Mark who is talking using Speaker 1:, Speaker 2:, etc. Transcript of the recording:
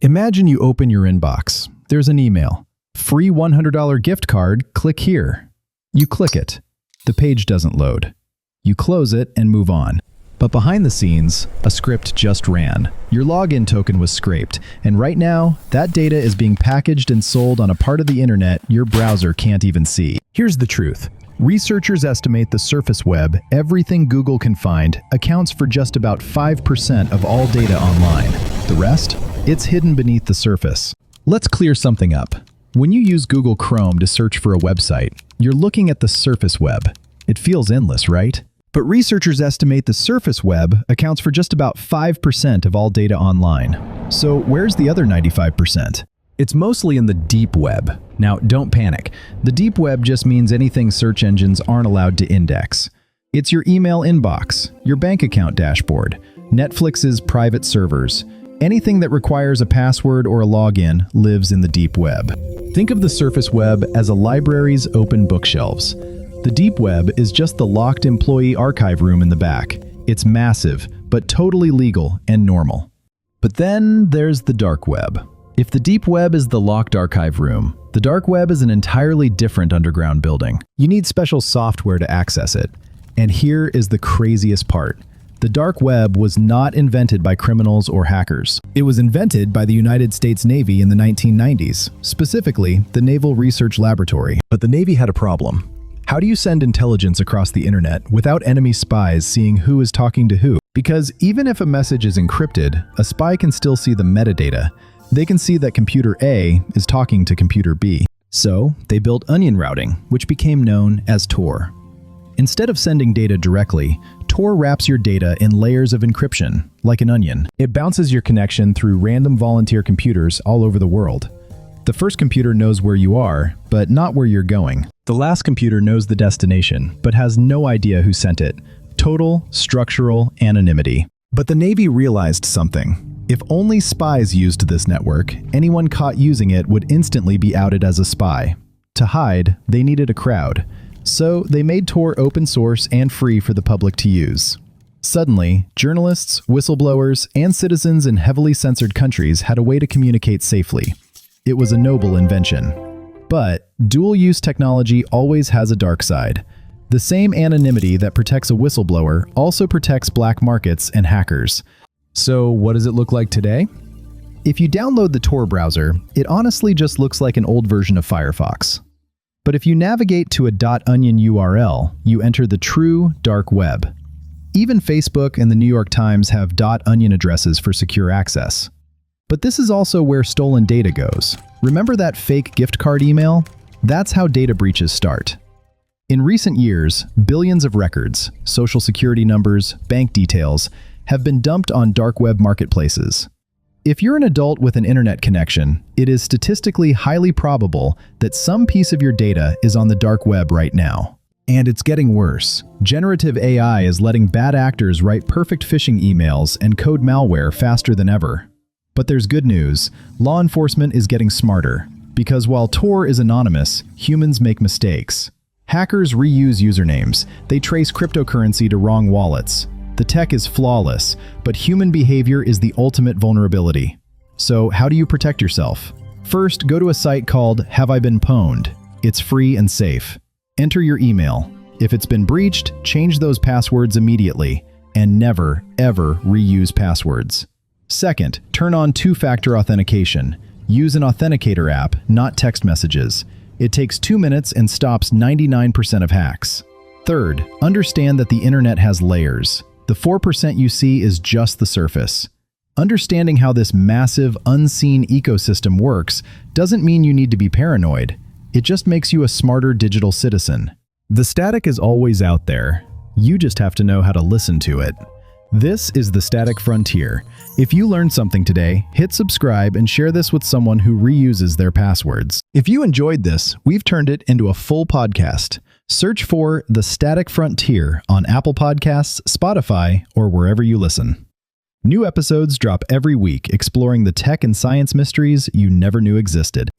Speaker 1: Imagine you open your inbox. There's an email. Free $100 gift card, click here. You click it. The page doesn't load. You close it and move on. But behind the scenes, a script just ran. Your login token was scraped, and right now, that data is being packaged and sold on a part of the internet your browser can't even see. Here's the truth. Researchers estimate the surface web, everything Google can find, accounts for just about 5% of all data online. The rest? It's hidden beneath the surface. Let's clear something up. When you use Google Chrome to search for a website, you're looking at the surface web. It feels endless, right? But researchers estimate the surface web accounts for just about 5% of all data online. So where's the other 95%? It's mostly in the deep web. Now, don't panic. The deep web just means anything search engines aren't allowed to index. It's your email inbox, your bank account dashboard, Netflix's private servers. Anything that requires a password or a login lives in the deep web. Think of the surface web as a library's open bookshelves. The deep web is just the locked employee archive room in the back. It's massive, but totally legal and normal. But then there's the dark web. If the deep web is the locked archive room, the dark web is an entirely different underground building. You need special software to access it. And here is the craziest part. The dark web was not invented by criminals or hackers. It was invented by the United States Navy in the 1990s, specifically the Naval Research Laboratory. But the Navy had a problem. How do you send intelligence across the internet without enemy spies seeing who is talking to who? Because even if a message is encrypted, a spy can still see the metadata. They can see that computer A is talking to computer B. So they built onion routing, which became known as Tor. Instead of sending data directly, Tor wraps your data in layers of encryption, like an onion. It bounces your connection through random volunteer computers all over the world. The first computer knows where you are, but not where you're going. The last computer knows the destination, but has no idea who sent it. Total structural anonymity. But the Navy realized something. If only spies used this network, anyone caught using it would instantly be outed as a spy. To hide, they needed a crowd. So they made Tor open source and free for the public to use. Suddenly, journalists, whistleblowers, and citizens in heavily censored countries had a way to communicate safely. It was a noble invention. But dual-use technology always has a dark side. The same anonymity that protects a whistleblower also protects black markets and hackers. So what does it look like today? If you download the Tor browser, it honestly just looks like an old version of Firefox. But if you navigate to a .onion URL, you enter the true dark web. Even Facebook and the New York Times have .onion addresses for secure access. But this is also where stolen data goes. Remember that fake gift card email? That's how data breaches start. In recent years, billions of records, social security numbers, bank details, have been dumped on dark web marketplaces. If you're an adult with an internet connection, it is statistically highly probable that some piece of your data is on the dark web right now. And it's getting worse. Generative AI is letting bad actors write perfect phishing emails and code malware faster than ever. But there's good news. Law enforcement is getting smarter. Because while Tor is anonymous, humans make mistakes. Hackers reuse usernames. They trace cryptocurrency to wrong wallets. The tech is flawless, but human behavior is the ultimate vulnerability. So how do you protect yourself? First, go to a site called Have I Been Pwned? It's free and safe. Enter your email. If it's been breached, change those passwords immediately, and never, ever reuse passwords. Second, turn on two-factor authentication. Use an authenticator app, not text messages. It takes 2 minutes and stops 99% of hacks. Third, understand that the internet has layers. The 4% you see is just the surface. Understanding how this massive, unseen ecosystem works doesn't mean you need to be paranoid. It just makes you a smarter digital citizen. The static is always out there. You just have to know how to listen to it. This is The Static Frontier. If you learned something today, hit subscribe and share this with someone who reuses their passwords. If you enjoyed this, we've turned it into a full podcast. Search for The Static Frontier on Apple Podcasts, Spotify, or wherever you listen. New episodes drop every week exploring the tech and science mysteries you never knew existed.